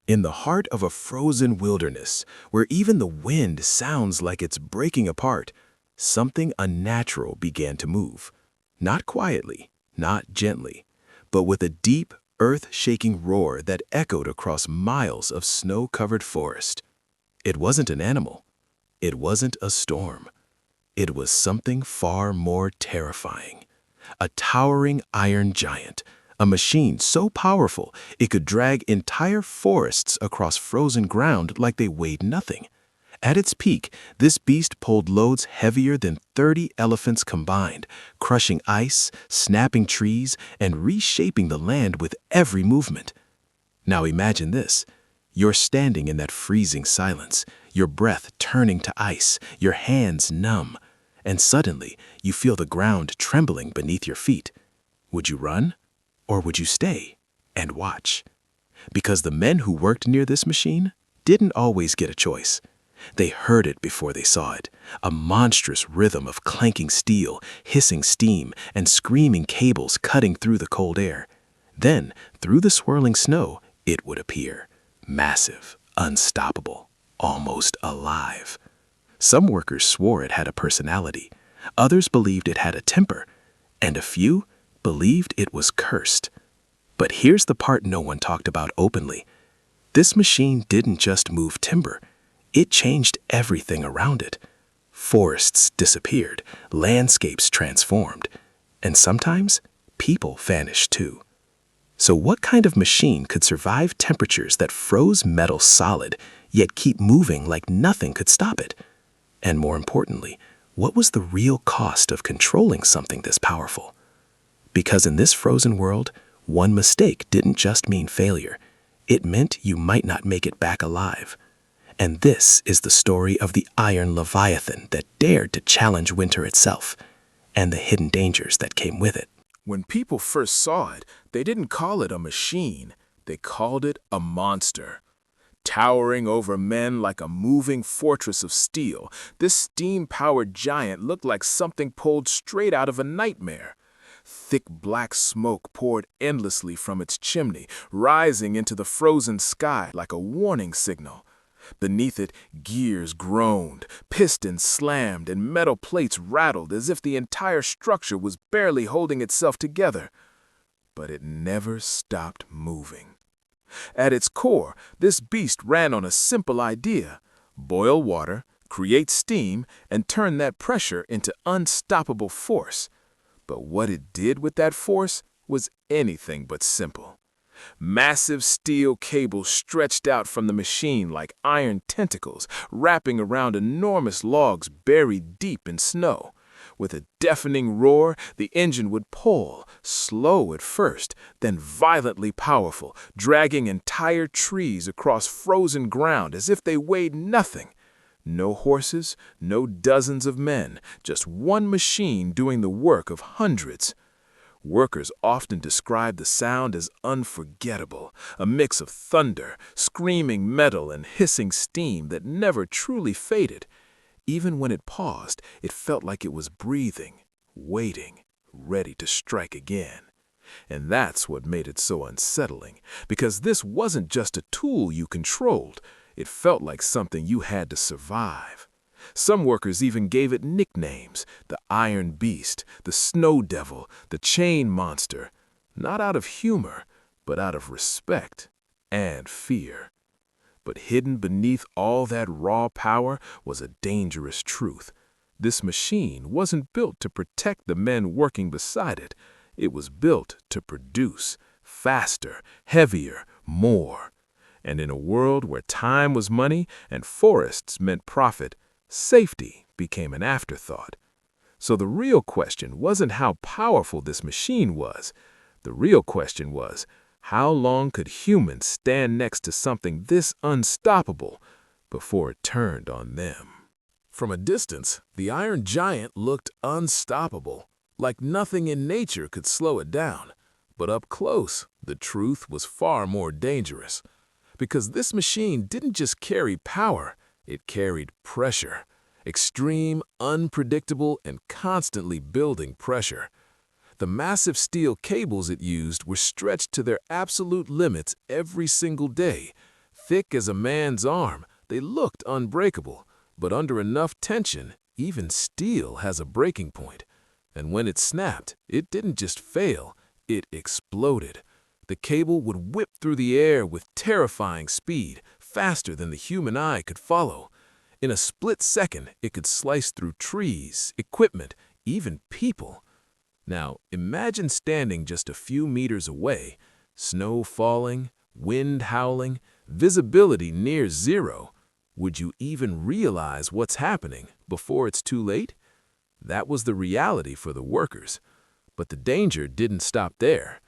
In the heart of a frozen wilderness, where even the wind sounds like it's breaking apart, something unnatural began to move. Not quietly, not gently, but with a deep, earth-shaking roar that echoed across miles of snow-covered forest. It wasn't an animal. It wasn't a storm. It was something far more terrifying. A towering iron giant, a machine so powerful it could drag entire forests across frozen ground like they weighed nothing. At its peak, this beast pulled loads heavier than 30 elephants combined, crushing ice, snapping trees, and reshaping the land with every movement. Now imagine this. You're standing in that freezing silence, your breath turning to ice, your hands numb, and suddenly you feel the ground trembling beneath your feet. Would you run? Or would you stay and watch? Because the men who worked near this machine didn't always get a choice. They heard it before they saw it, a monstrous rhythm of clanking steel, hissing steam, and screaming cables cutting through the cold air. Then, through the swirling snow, it would appear, massive, unstoppable, almost alive. Some workers swore it had a personality, others believed it had a temper, and a few believed it was cursed. But here's the part no one talked about openly. This machine didn't just move timber. It changed everything around it. Forests disappeared, landscapes transformed, and sometimes people vanished too. So what kind of machine could survive temperatures that froze metal solid, yet keep moving like nothing could stop it? And more importantly, what was the real cost of controlling something this powerful? Because in this frozen world, one mistake didn't just mean failure. It meant you might not make it back alive. And this is the story of the iron leviathan that dared to challenge winter itself, and the hidden dangers that came with it. When people first saw it, they didn't call it a machine. They called it a monster. Towering over men like a moving fortress of steel, this steam-powered giant looked like something pulled straight out of a nightmare. Thick black smoke poured endlessly from its chimney, rising into the frozen sky like a warning signal. Beneath it, gears groaned, pistons slammed, and metal plates rattled as if the entire structure was barely holding itself together. But it never stopped moving. At its core, this beast ran on a simple idea: boil water, create steam, and turn that pressure into unstoppable force. But what it did with that force was anything but simple. Massive steel cables stretched out from the machine like iron tentacles, wrapping around enormous logs buried deep in snow. With a deafening roar, the engine would pull, slow at first, then violently powerful, dragging entire trees across frozen ground as if they weighed nothing. No horses, no dozens of men, just one machine doing the work of hundreds. Workers often describe the sound as unforgettable, a mix of thunder, screaming metal, and hissing steam that never truly faded. Even when it paused, it felt like it was breathing, waiting, ready to strike again. And that's what made it so unsettling, because this wasn't just a tool you controlled. It felt like something you had to survive. Some workers even gave it nicknames: the Iron Beast, the Snow Devil, the Chain Monster, not out of humor, but out of respect and fear. But hidden beneath all that raw power was a dangerous truth. This machine wasn't built to protect the men working beside it. It was built to produce faster, heavier, more. And in a world where time was money and forests meant profit, safety became an afterthought. So the real question wasn't how powerful this machine was. The real question was, how long could humans stand next to something this unstoppable before it turned on them? From a distance, the iron giant looked unstoppable, like nothing in nature could slow it down. But up close, the truth was far more dangerous. Because this machine didn't just carry power, it carried pressure. Extreme, unpredictable, and constantly building pressure. The massive steel cables it used were stretched to their absolute limits every single day, Thick as a man's arm, they looked unbreakable, but under enough tension, even steel has a breaking point. And when it snapped, it didn't just fail, it exploded. The cable would whip through the air with terrifying speed, faster than the human eye could follow. In a split second, it could slice through trees, equipment, even people. Now, imagine standing just a few meters away, snow falling, wind howling, visibility near zero. Would you even realize what's happening before it's too late? That was the reality for the workers. But the danger didn't stop there.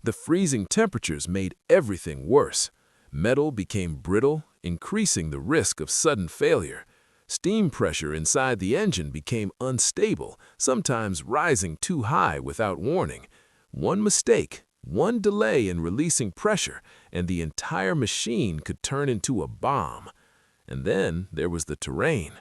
The freezing temperatures made everything worse. Metal became brittle, increasing the risk of sudden failure. Steam pressure inside the engine became unstable, sometimes rising too high without warning. One mistake, one delay in releasing pressure, and the entire machine could turn into a bomb. And then there was the terrain.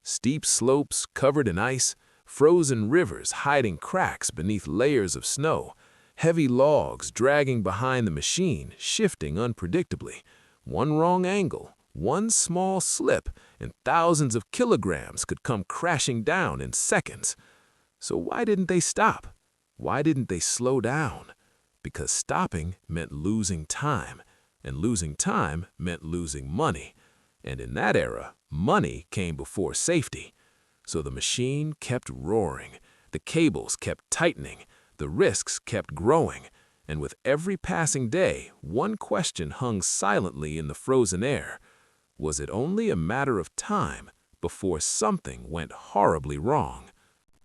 Steep slopes covered in ice, frozen rivers hiding cracks beneath layers of snow, heavy logs dragging behind the machine, shifting unpredictably. One wrong angle, one small slip, and thousands of kilograms could come crashing down in seconds. So why didn't they stop? Why didn't they slow down? Because stopping meant losing time, and losing time meant losing money. And in that era, money came before safety. So the machine kept roaring, the cables kept tightening, the risks kept growing, and with every passing day, one question hung silently in the frozen air. Was it only a matter of time before something went horribly wrong?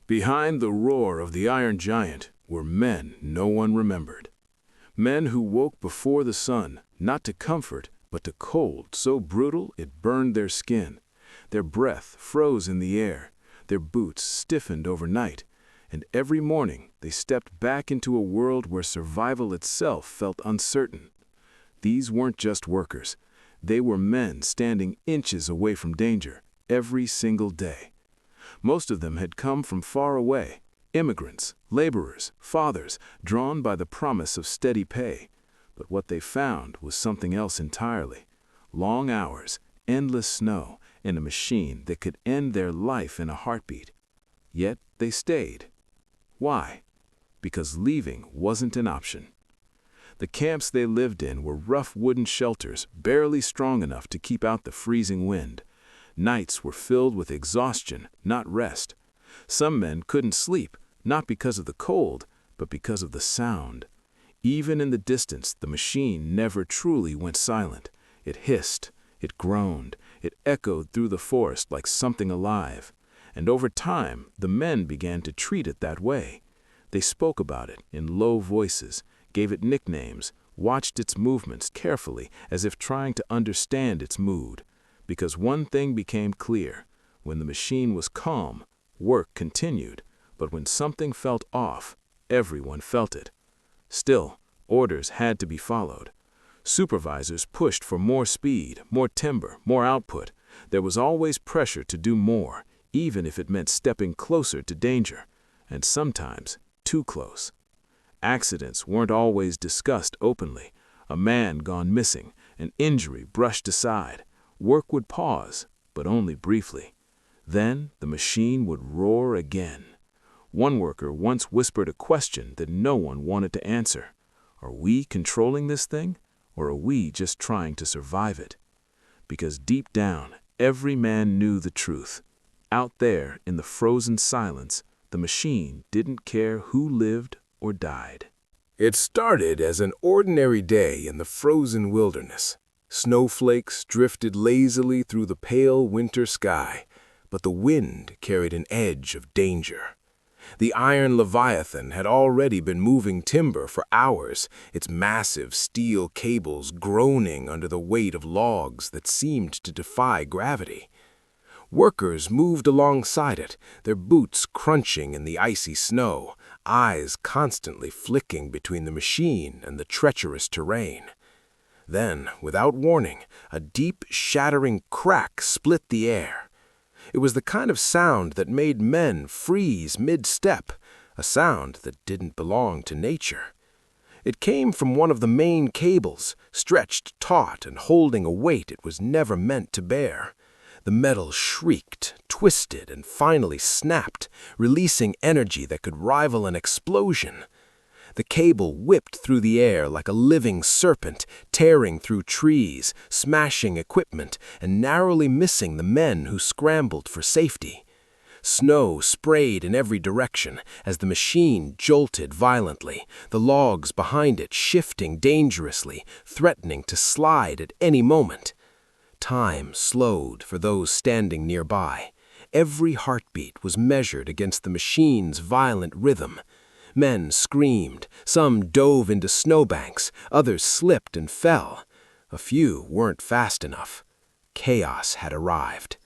Behind the roar of the Iron Giant were men no one remembered. Men who woke before the sun, not to comfort, but to cold so brutal it burned their skin. Their breath froze in the air, their boots stiffened overnight, and every morning they stepped back into a world where survival itself felt uncertain. These weren't just workers. They were men standing inches away from danger every single day. Most of them had come from far away, immigrants, laborers, fathers, drawn by the promise of steady pay. But what they found was something else entirely. Long hours, endless snow, and a machine that could end their life in a heartbeat. Yet they stayed. Why? Because leaving wasn't an option. The camps they lived in were rough wooden shelters, barely strong enough to keep out the freezing wind. Nights were filled with exhaustion, not rest. Some men couldn't sleep, not because of the cold, but because of the sound. Even in the distance, the machine never truly went silent. It hissed, it groaned, it echoed through the forest like something alive. And over time, the men began to treat it that way. They spoke about it in low voices, gave it nicknames, watched its movements carefully as if trying to understand its mood. Because one thing became clear: when the machine was calm, work continued, but when something felt off, everyone felt it. Still, orders had to be followed. Supervisors pushed for more speed, more timber, more output. There was always pressure to do more, even if it meant stepping closer to danger, and sometimes too close. Accidents weren't always discussed openly. A man gone missing, an injury brushed aside. Work would pause, but only briefly. Then the machine would roar again. One worker once whispered a question that no one wanted to answer. Are we controlling this thing, or are we just trying to survive it? Because deep down, every man knew the truth. Out there in the frozen silence, the machine didn't care who lived or died. It started as an ordinary day in the frozen wilderness. Snowflakes drifted lazily through the pale winter sky, but the wind carried an edge of danger. The iron leviathan had already been moving timber for hours, its massive steel cables groaning under the weight of logs that seemed to defy gravity. Workers moved alongside it, their boots crunching in the icy snow, eyes constantly flicking between the machine and the treacherous terrain. Then, without warning, a deep, shattering crack split the air. It was the kind of sound that made men freeze mid-step, a sound that didn't belong to nature. It came from one of the main cables, stretched taut and holding a weight it was never meant to bear. The metal shrieked, twisted, and finally snapped, releasing energy that could rival an explosion. The cable whipped through the air like a living serpent, tearing through trees, smashing equipment, and narrowly missing the men who scrambled for safety. Snow sprayed in every direction as the machine jolted violently, the logs behind it shifting dangerously, threatening to slide at any moment. Time slowed for those standing nearby. Every heartbeat was measured against the machine's violent rhythm. Men screamed, some dove into snowbanks, others slipped and fell. A few weren't fast enough. Chaos had arrived.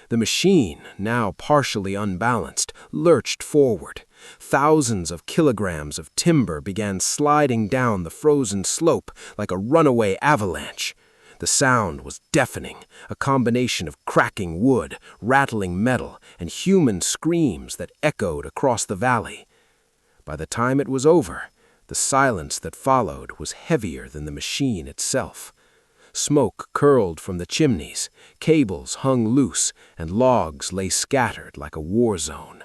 The machine, now partially unbalanced, lurched forward. Thousands of kilograms of timber began sliding down the frozen slope like a runaway avalanche. The sound was deafening, a combination of cracking wood, rattling metal, and human screams that echoed across the valley. By the time it was over, the silence that followed was heavier than the machine itself. Smoke curled from the chimneys, cables hung loose, and logs lay scattered like a war zone.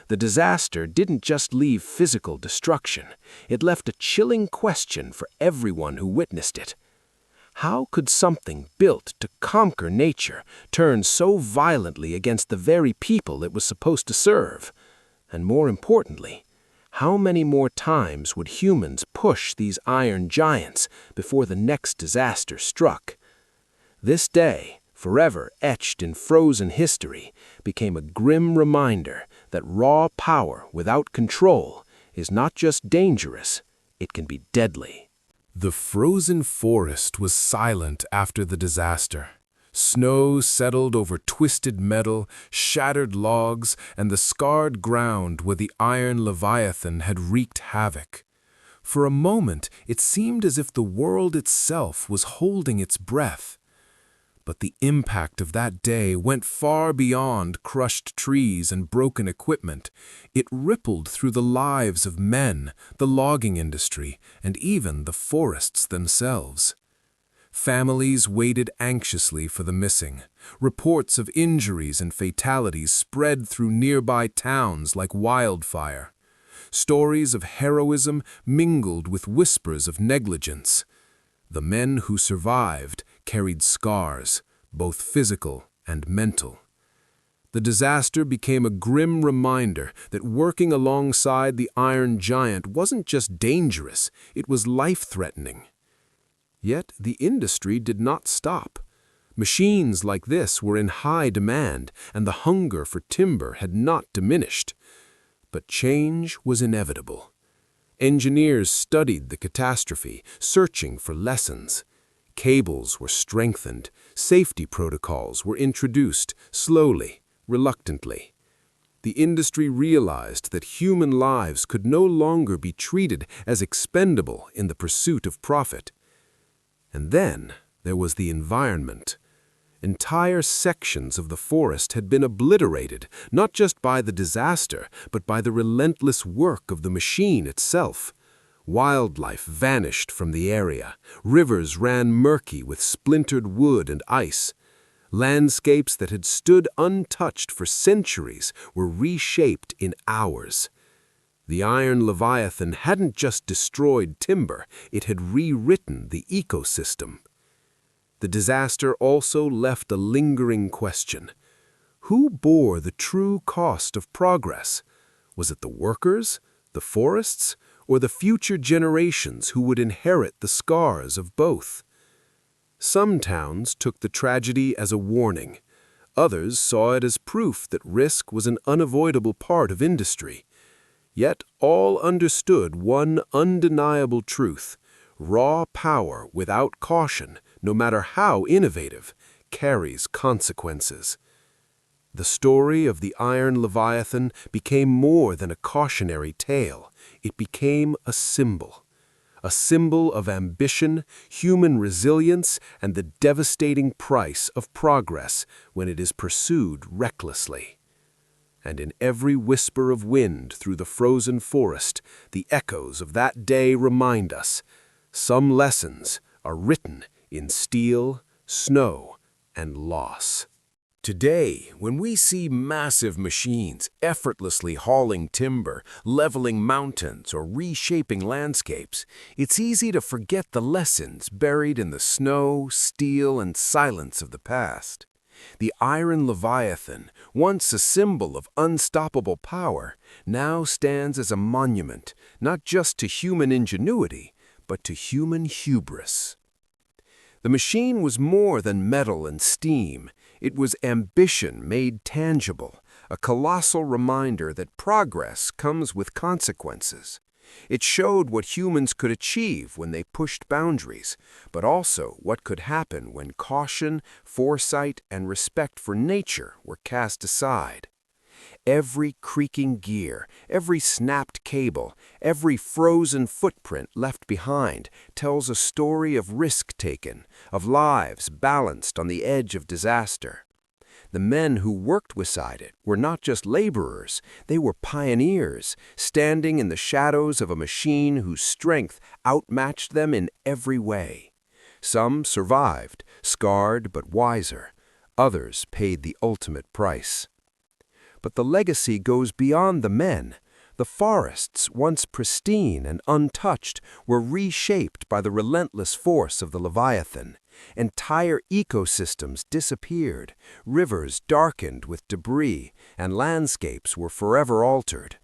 The disaster didn't just leave physical destruction, it left a chilling question for everyone who witnessed it. How could something built to conquer nature turn so violently against the very people it was supposed to serve? And more importantly, how many more times would humans push these iron giants before the next disaster struck? This day, forever etched in frozen history, became a grim reminder that raw power without control is not just dangerous, it can be deadly. The frozen forest was silent after the disaster. Snow settled over twisted metal, shattered logs, and the scarred ground where the iron leviathan had wreaked havoc. For a moment, it seemed as if the world itself was holding its breath. But the impact of that day went far beyond crushed trees and broken equipment. It rippled through the lives of men, the logging industry, and even the forests themselves. Families waited anxiously for the missing. Reports of injuries and fatalities spread through nearby towns like wildfire. Stories of heroism mingled with whispers of negligence. The men who survived carried scars, both physical and mental. The disaster became a grim reminder that working alongside the iron giant wasn't just dangerous, it was life-threatening. Yet the industry did not stop. Machines like this were in high demand, and the hunger for timber had not diminished. But change was inevitable. Engineers studied the catastrophe, searching for lessons. Cables were strengthened, safety protocols were introduced, slowly, reluctantly. The industry realized that human lives could no longer be treated as expendable in the pursuit of profit. And then there was the environment. Entire sections of the forest had been obliterated, not just by the disaster, but by the relentless work of the machine itself. Wildlife vanished from the area. Rivers ran murky with splintered wood and ice. Landscapes that had stood untouched for centuries were reshaped in hours. The iron leviathan hadn't just destroyed timber, it had rewritten the ecosystem. The disaster also left a lingering question. Who bore the true cost of progress? Was it the workers, the forests, or the future generations who would inherit the scars of both? Some towns took the tragedy as a warning. Others saw it as proof that risk was an unavoidable part of industry. Yet all understood one undeniable truth: raw power without caution, no matter how innovative, carries consequences. The story of the Iron Leviathan became more than a cautionary tale. It became a symbol of ambition, human resilience, and the devastating price of progress when it is pursued recklessly. And in every whisper of wind through the frozen forest, the echoes of that day remind us, some lessons are written in steel, snow, and loss. Today, when we see massive machines effortlessly hauling timber, leveling mountains, or reshaping landscapes, it's easy to forget the lessons buried in the snow, steel, and silence of the past. The iron Leviathan, once a symbol of unstoppable power, now stands as a monument not just to human ingenuity, but to human hubris. The machine was more than metal and steam. It was ambition made tangible, a colossal reminder that progress comes with consequences. It showed what humans could achieve when they pushed boundaries, but also what could happen when caution, foresight, and respect for nature were cast aside. Every creaking gear, every snapped cable, every frozen footprint left behind tells a story of risk taken, of lives balanced on the edge of disaster. The men who worked beside it were not just laborers, they were pioneers, standing in the shadows of a machine whose strength outmatched them in every way. Some survived, scarred but wiser. Others paid the ultimate price. But the legacy goes beyond the men. The forests, once pristine and untouched, were reshaped by the relentless force of the Leviathan. Entire ecosystems disappeared, rivers darkened with debris, and landscapes were forever altered.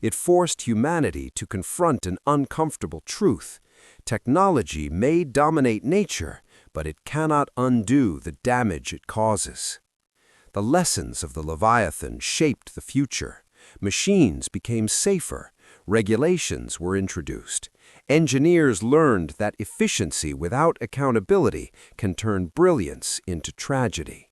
It forced humanity to confront an uncomfortable truth. Technology may dominate nature, but it cannot undo the damage it causes. The lessons of the Leviathan shaped the future. Machines became safer. Regulations were introduced. Engineers learned that efficiency without accountability can turn brilliance into tragedy.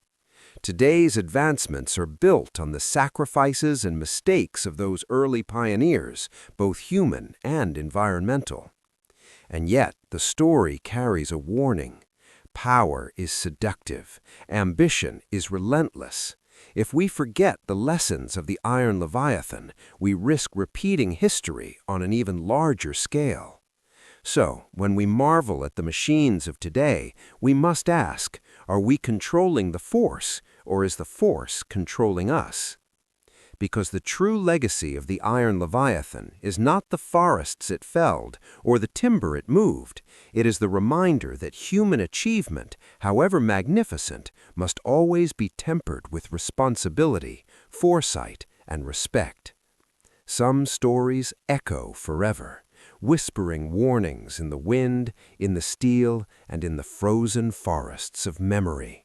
Today's advancements are built on the sacrifices and mistakes of those early pioneers, both human and environmental. And yet, the story carries a warning. Power is seductive. Ambition is relentless. If we forget the lessons of the Iron Leviathan, we risk repeating history on an even larger scale. So, when we marvel at the machines of today, we must ask, are we controlling the force, or is the force controlling us? Because the true legacy of the Iron Leviathan is not the forests it felled or the timber it moved. It is the reminder that human achievement, however magnificent, must always be tempered with responsibility, foresight, and respect. Some stories echo forever, whispering warnings in the wind, in the steel, and in the frozen forests of memory.